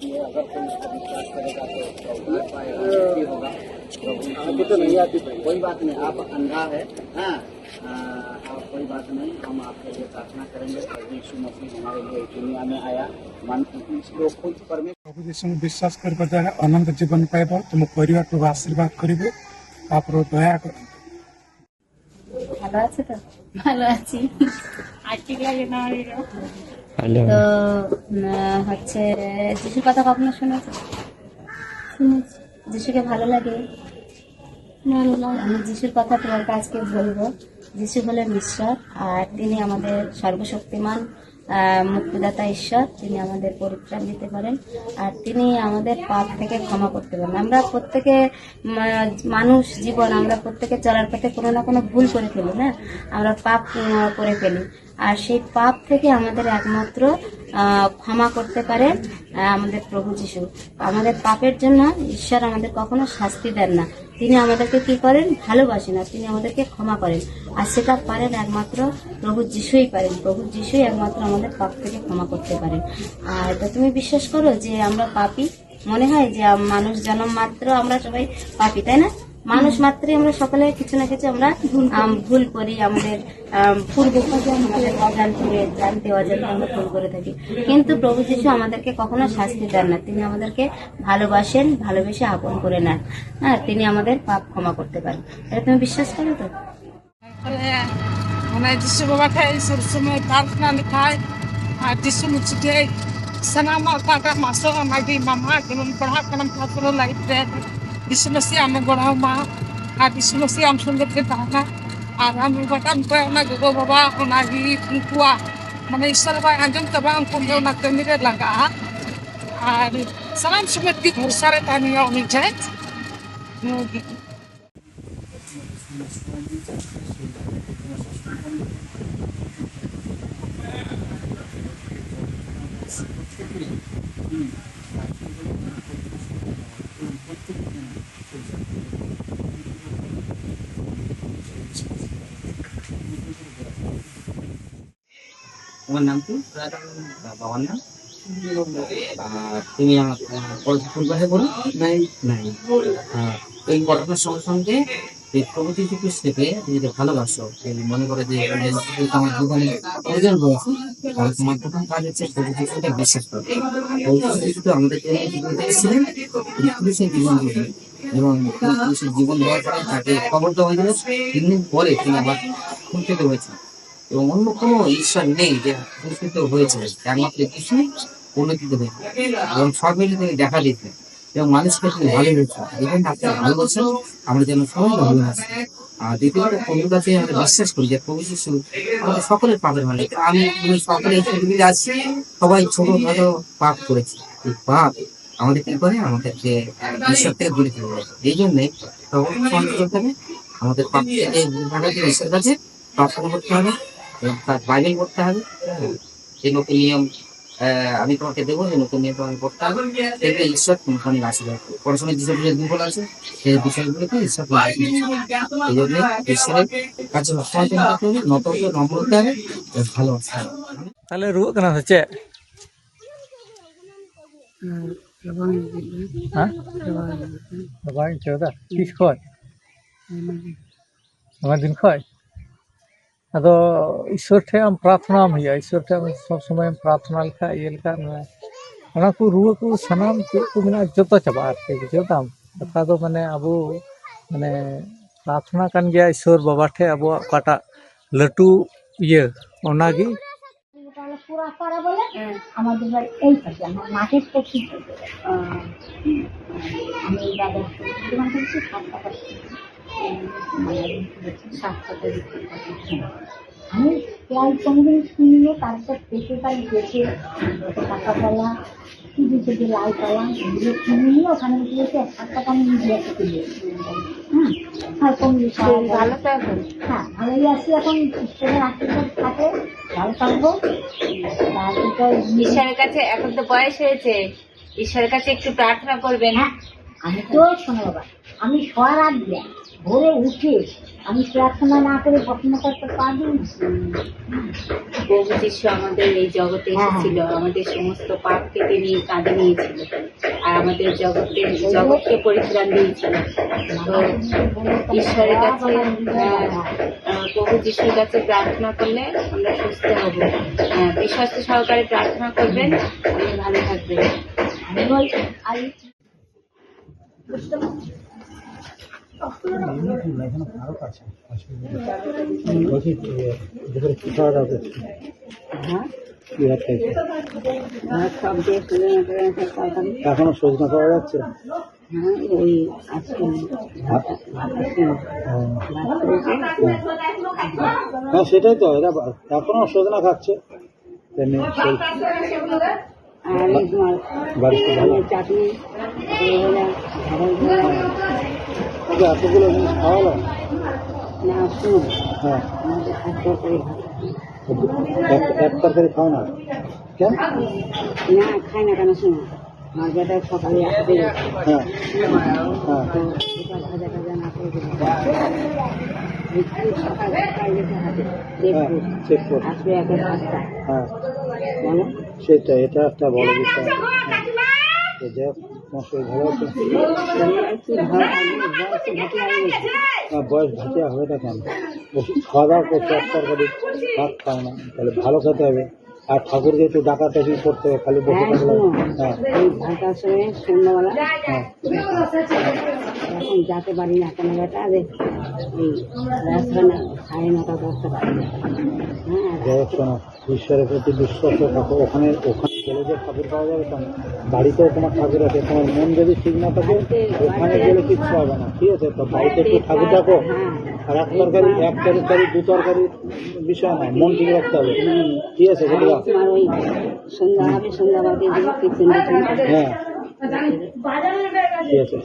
की है, अगर कोई इसको विश्वास करेगा तो उद्धार पाएगा, मुक्ति होगा। प्रभु तो नहीं आती, कोई बात नहीं, आप अंधा है, हाँ, आप कोई बात नहीं, हम आपके लिए प्रार्थना करेंगे। प्रभु यीशु मसीह हमारे लिए इस दुनिया में आया, मन इसको खुद परमेश्वर प्रभु यीशु विश्वास करबा द्वारा अनंत जीवन पाइब, तुम परिवार को आशीर्वाद करिबो, आप दया कर। ভালো আছে তো? ভালো আছি। আজকে লাগে না তো হচ্ছে যিশুর কথা কখনো শুনেছো? শুনেছি। যিশুকে ভালো লাগে? ভালো লাগে। আমি যিশুর কথা তোমাকে আজকে বলবো। যিশু হলেন ঈশ্বর, আর তিনি আমাদের সর্বশক্তিমান মুক্তিদাতা ঈশ্বর। তিনি আমাদের পরিত্রাণ দিতে পারেন, আর তিনি আমাদের পাপ থেকে ক্ষমা করতে পারেন। আমরা প্রত্যেকে মানুষ জীবন, আমরা প্রত্যেকে চলার পথে কোনো না কোনো ভুল করে ফেলি, না? আমরা পাপ করে ফেলি, আর সেই পাপ থেকে আমাদের একমাত্র ক্ষমা করতে পারেন আমাদের প্রভু যিশু। আমাদের পাপের জন্য ঈশ্বর আমাদের কখনো শাস্তি দেন না, তিনি আমাদেরকে কি করেন? ভালোবাসেন, আর তিনি আমাদেরকে ক্ষমা করেন, আর সেটা পারেন একমাত্র প্রভু যিশুই পারেন। প্রভু যিশুই একমাত্র আমাদের পাপ থেকে ক্ষমা করতে পারেন। আর তো তুমি বিশ্বাস করো যে আমরা পাপী? মনে হয় যে মানুষ জন্ম মাত্র আমরা সবাই পাপী, তাই না? মানুষ মাত্রই আমরা সকলে কিছু না কিছু আমরা ভুল করি, আমাদের আমাদের জানতে অজান্তে আমরা ভুল করে থাকি। কিন্তু প্রভু যিশু আমাদেরকে কখনো শাস্তি দেন না, তিনি আমাদেরকে ভালোবাসেন, ভালোবেসে আপন করে নেন। হ্যাঁ, তিনি আমাদের পাপ ক্ষমা করতে পারেন। এটা তুমি বিশ্বাস করো তো? যিশু বাবাকে সবসময় প্রার্থনা লিখায়, আর যিশু মুঝে sanama kaka masuk amagi mama dengan berhak dalam peraturan lain dan di sini sih am gorama, di sini sih am sundet ke tanah, am bukan kau nak go baba lagi tua, mana isal bay anjung tabang kumdo nak temire laga, salam sumet di bersara tania umijet, তোমার নাম কি? বাবার নাম? তুমি আমার কোন ভাষায় বলো? নাই নাই। এই ঘটনার সঙ্গে সঙ্গে প্রভু যীশু খ্রিস্টকে যদি ভালোবাসো, মনে করে যে আমার জীবনে প্রয়োজন রয়েছে, তাহলে তোমার প্রথম কাজ হচ্ছে প্রভু যীশুকে বিশ্বাস করো। প্রভু যীশু তো আমাদের জন্য এসেছিলেন, পুলিশের জীবন দিয়েছেন, এবং পুলিশের জীবন দেওয়ার পরে তাকে খবর দেওয়া হয়েছিল, 3 দিন পরে তিনি আবার খুঁজতে হয়েছেন। এবং অন্য কোনো ঈশ্বর নেই যে পুরস্কৃত হয়েছে, একমাত্র কিছু উন্নতিত হয়েছে, এবং সব মিলে তিনি দেখা দিয়েছেন এবং মানুষকে তিনি ভালোবেসেছেন। দেখুন, আপনি ভালোবাসেন, আমরা যেন সবাই ভালোবাসি। আর দ্বিতীয়ত প্রভুর কাছে আমরা বিশ্বাস করি যে প্রভু যিশু আমাদের সকলের পাপের মালিক। আমি সকলে পৃথিবীতে আছি, সবাই ছোটখাটো পাপ করেছি। এই পাপ আমাদের কি করে? আমাদেরকে ঈশ্বর থেকে দূরে ফেলে। এই জন্যে আমাদের পাপ থেকে ঈশ্বরের কাছে প্রার্থনা করতে হবে এবং তার বাইবেল পড়তে হবে। যে নতুন নিয়ম আমি তোমাকে দেবো, যে নতুন নিয়ম তোমাকে পড়তে হবে, দেখবে ঈশ্বর তোমাকে আশীর্বাদ করবে। পড়াশোনার যেসব দুর্বল আছে সেই বিষয়গুলোকে ঈশ্বর এই জন্য ঈশ্বরের কাছে নত নম্র হতে হবে, ভালোবাসতে হবে। তাহলে রুয়াক কানা সে চে হ্যাঁ বাবা চোদা কিস খয় আমার দিন খয় আদো ঈশ্বর ঠে আম প্রার্থনা হইয়া ঈশ্বর ঠে সব সময় প্রার্থনা লেখা ইয়ে লেখা ওনা কো রুয়া কো সানাম কো মেনা যত চাবা আর বুঝতাম কথা তো মানে আবো মানে প্রার্থনা কান গিয়া ঈশ্বর বাবা ঠে আবো কাটা লাটু ইয়ে ওনাগি পুরা পাড়া বলে আমাদের বাড়ি এই পাশে, আমার মাঠের পক্ষে আমি এই দাদা দোকান করছি 7 টাকা আমি প্রায় 15 দিন শুনিয়ে তারপর পেটে পাই দেখে টাকা পালা কি দিতে যে লাই পালাম এগুলো কিনে নিয়ে ওখানে গিয়েছে 7 টাকা আমি নিজে একটা কিনে হ্যাঁ কমলি ভালো তো এখন হ্যাঁ ভালোই আছি এখন ঈশ্বরের আশীর্বাদ থাকে ভালো থাকবো। ঈশ্বরের কাছে এখন তো বয়স হয়েছে, ঈশ্বরের কাছে একটু প্রার্থনা করবেন। হ্যাঁ আমি তো শোনো বাবা, আমি সবার দিয়ে ভোরে উঠে আমি প্রার্থনা না করে স্বপ্ন করতে পারবি না। প্রভু যিশু আমাদের এই জগতে এসেছিল, আমাদের সমস্ত পাপ কেটে নিয়ে কাঁধে নিয়েছিল, আর আমাদের জগৎকে পরিত্রাণ দিয়েছিল। তো ঈশ্বরের কাছে প্রভু যিশুর কাছে প্রার্থনা করলে আমরা সুস্থ হব। বিশ্বাস সহকারে প্রার্থনা করবেন, আপনি ভালো থাকবেন। আমি বল আর সব দিয়ে শুনে এখনো সজনা পাওয়া যাচ্ছে? ওই আজকে হ্যাঁ সেটাই তো, এরা এখনো সজনা খাচ্ছে। এমনি আর আমি তোমার বাড়িতে ভালো চাটনি এতগুলো জিনিস খাওয়ালো। না শুনুন, হ্যাঁ, আমাদের খাদ্য করে এক তরকারি খাও না কেন? না খাই না কেন, শুনো আমার বেটা সকালে আসতে হ্যাঁ হ্যাঁ ভাজা টাজা না করে সকাল হ্যাঁ চেক কর। আসবে একের 5টা, হ্যাঁ বলো সেটাই, এটা একটা বড় বিষয়। তো যাই হোক, তোমার শরীর ভালো আছে? কি ভালো থাকবে, বয়সে ঘাটি হয়ে গেছে। বয়স ভাটিয়া হবে না কেন? ওষুধ খাওয়া দাওয়া করছে, এক তরকারি ভাত খাও না, তাহলে ভালো খেতে হবে। আর ঠাকুরকে একটু ডাকাটাকি করতে হবে, খালি বসে থাকলে। হ্যাঁ এই ভাটার সময় সন্ধ্যাবেলা হ্যাঁ এখন যেতে পারি না কেন বেটা, এই রাস্তা না 9:30 10টা বাজে। হ্যাঁ যাই হোক, শোনো, ঈশ্বরের প্রতি বিশ্বাস থাকো। ওখানে গেলে যে ঠাকুর পাওয়া যাবে তা না। বাড়িতেও তোমার ঠাকুর আছে, তোমার মন যদি ঠিক না থাকে ওখানে গেলে কিচ্ছু হবে না, ঠিক আছে? তো বাড়িতে একটু ঠাকুর রাখো। আর এক তরকারি দু তরকারি বিষয় না, মন ঠিক রাখতে হবে, ঠিক আছে? বুঝলা? তোমার ওই সন্ধ্যা হবে, সন্ধ্যা বাজে দিব কিচেন হ্যাঁ ঠিক আছে।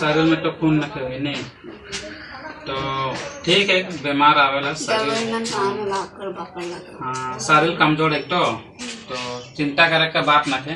शरीर में तो खून नखे हुए नहीं, तो ठीक है, बीमार आवेला शरीर। हाँ, शरीर कमजोर है तो चिंता करे के बात नखे।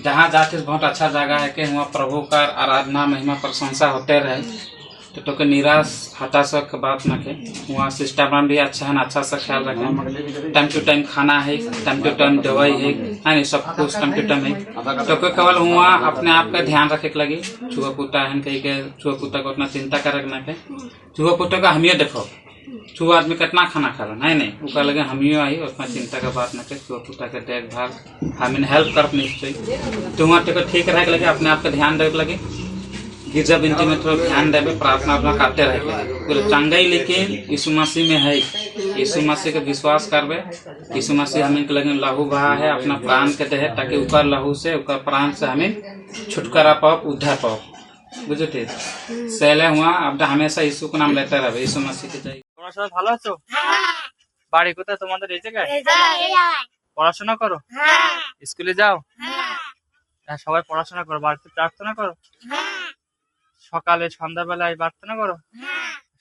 जहाँ जाते बहुत अच्छा जगह है कि वहाँ प्रभु का आराधना महिमा प्रशंसा होते रहे, तो के निराश हताश के बात नखे। वहाँ सिस्टम भी अच्छा है, अच्छा सा ख्याल रखें। टाइम टू टाइम खाना है, टाइम टू टाइम दवाई है नहीं, सब कुछ टाइम टू टाइम है। तो कोई केवल वहाँ अपने आप का ध्यान रखे के लगी। छुआ पुता है कहीं के छुआ पुता को उतना चिंता करे के नखे। छुआ पुता का हमियो देखो, छुआ आदमी कितना खाना खा रहा नहीं, उसका लगे हमियो आई, उतना चिंता का बात नखे। छुआ पुता के देखभाल हमें हेल्प कर निश्चय। तो वहाँ ठीक रहे के लगे, अपने आप का ध्यान रखे के लगे। गिरजा बिनती में थोड़ा ध्यान देवे, प्रार्थना अपना करते रहे बोले चंगाई। लेकिन यीशु मसीह में है, यीशु मसीह के विश्वास करवे। यीशु मसीह हमें लगे लहू बहा है, अपना प्राण के दे, ताकि ऊपर लहू से ऊपर प्राण से हमें छुटकारा पाओ, उद्धार पाओ। बुझे ठीक सहले हुआ। अब हमेशा यीशु को नाम लेते रहे, यीशु मसीह के जय। তোমরা সবাই ভালো আছো? বাড়ি কোথায় তোমাদের? এই জায়গায় পড়াশোনা করো? স্কুলে যাও? হ্যাঁ, সবাই পড়াশোনা করো, বাড়িতে প্রার্থনা করো, সকালে সন্ধ্যাবেলায় প্রার্থনা করো,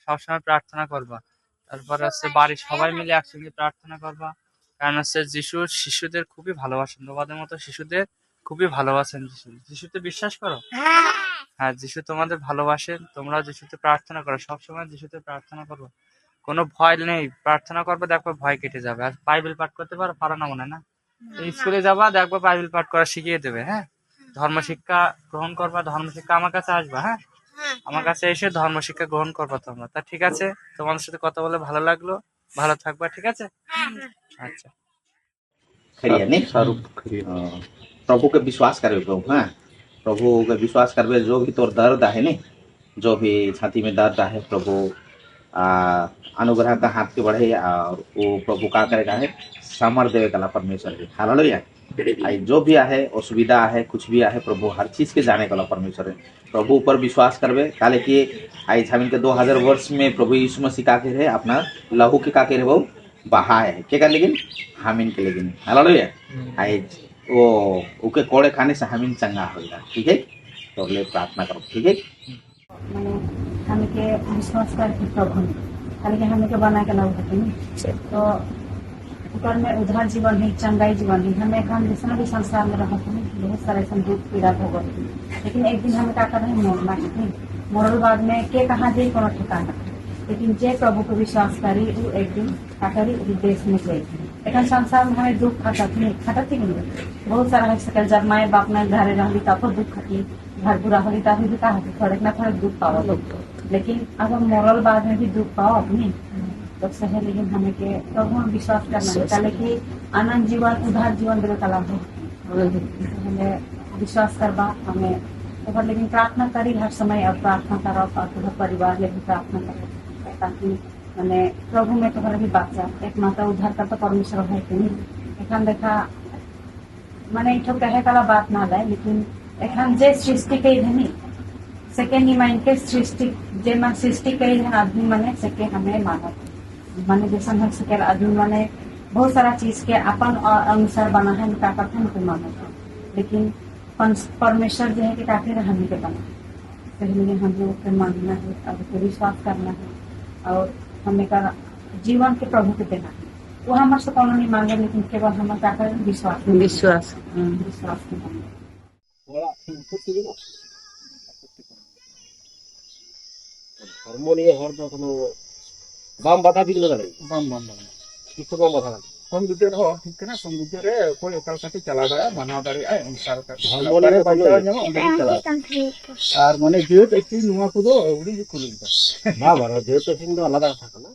সবসময় প্রার্থনা করবা। তারপর হচ্ছে বাড়ির সবাই মিলে একসঙ্গে প্রার্থনা করবা। কারণ হচ্ছে যিশু শিশুদের খুবই ভালোবাসেন, তোমাদের মতো শিশুদের খুবই ভালোবাসেন। যিশুতে বিশ্বাস করো? হ্যাঁ, যিশু তোমাদের ভালোবাসেন, তোমরা যিশুতে প্রার্থনা করো, সবসময় যিশুতে প্রার্থনা করবো। কোনো ভয় নেই, প্রার্থনা করবে, দেখবে ভয় কেটে যাবে। আর বাইবেল পাঠ করতে পারো না মনে হয় না? স্কুলে যাবা, দেখবো বাইবেল পাঠ করা শিখিয়ে দেবে। হ্যাঁ, ধর্ম শিক্ষা গ্রহণ করবা, ধর্ম শিক্ষা আমার কাছে আসবা। হ্যাঁ, আমার কাছে এসে ধর্ম শিক্ষা গ্রহণ করবা তোমরা। তা ঠিক আছে, তোমাদের সাথে কথা বলে ভালো লাগলো, ভালো থাকবা, ঠিক আছে? अच्छा खड़िया नहीं स्वरूप प्रभु के विश्वास करबे प्रभु। हाँ, प्रभु के विश्वास करबे। जो भी तोर दर्द है नहीं, जो भी छाती में दर्द है, प्रभु अनुग्रह का हाथ के बढ़े, और वो प्रभु का करेगा है सामर्थ देवे कला परमेश्वर के। हालेलुया। जो भी है असुविधा है, कुछ भी है, प्रभु हर चीज के जाने कला परमेश्वर है। प्रभु ऊपर विश्वास करबे। काले कि आई छामिन के 2000 वर्ष में प्रभु यीशु मसीह का के है अपना लहू के का के वो बहा है के का, लेकिन हामिन के लेकिन हालेलुया। आई वो ओके कोड़े खाने से हामिन चंगा होगा। ठीक है, तो ले प्रार्थना करो। ठीक है, মানে স্বামীকে বিশ্বাস করছি তখন, তাহলে কি স্বামীকে বানায় কেন? তো ऊपर में उधार जीवन है, चंगाई जीवन है। हमें हम जितना भी संसार में रहते हैं बहुत सारे ऐसे दुख पीड़ा भोग, लेकिन एक दिन हमें क्या कर रहे हैं, मरना है। मरल बाद में के कहाँ जाए कोनो ठिकाना, लेकिन जे प्रभु को विश्वास करी वो एक दिन क्या करी देश में जाए। लेकिन संसार में हमें दुख खाटत नहीं, बहुत सारा है सकल। जब माए बाप में घरे रही तब दुख खाती, घर बुरा होली तब भी का थोड़े ना थोड़े दुख पाओ लोग, लेकिन अगर मरल बाद में भी दुख पाओ अपनी तो सही। लेकिन हमें के प्रभु में विश्वास करना है, ताले कि आनंद जीवन उधार जीवन दिल कला हो, हमें विश्वास करवा हमें और। लेकिन प्रार्थना करी हर समय, और प्रार्थना करो और पूरा परिवार ले भी प्रार्थना करो, ताकि मैंने प्रभु में तुम्हारा भी बाचा एक माता उद्धार का तो परमेश्वर है कि नहीं। एखन देखा मैंने इठो कहे कला बात ना लाए, लेकिन एखन जे सृष्टि कई है सेकेंड ही माइंड के सृष्टि जे मन सृष्टि कई है आदमी मने सके हमें मानव माने जैसा हम सके आदमी माने बहुत सारा चीज के अपन अनुसार बना है, क्या करते हैं मानव, लेकिन परमेश्वर जो है कि काफी हम के बना। पहले हम लोग को मानना है और विश्वास करना है, और हमें का जीवन के प्रभु के देना है। वो हमारे से कौन नहीं मांगे, लेकिन केवल हम क्या करें, विश्वास विश्वास के मांगे। ধর্ম নিয়ে হওয়ার কোনো বাম বাধা বিঘ্ন দাঁড়ায় কিছু বাম বাধা দাঁড়ায় সমৃদ্ধের হওয়া ঠিক না, সমৃদ্ধের কোই একাল কাছে চালা দেয় মানা দাঁড়িয়ে অনুসার ধর্ম নিয়ে আর মানে যেহেতু একটি নোয়া কুদো উড়ি খুলি না বড় যেহেতু কিন্তু আলাদা থাকে না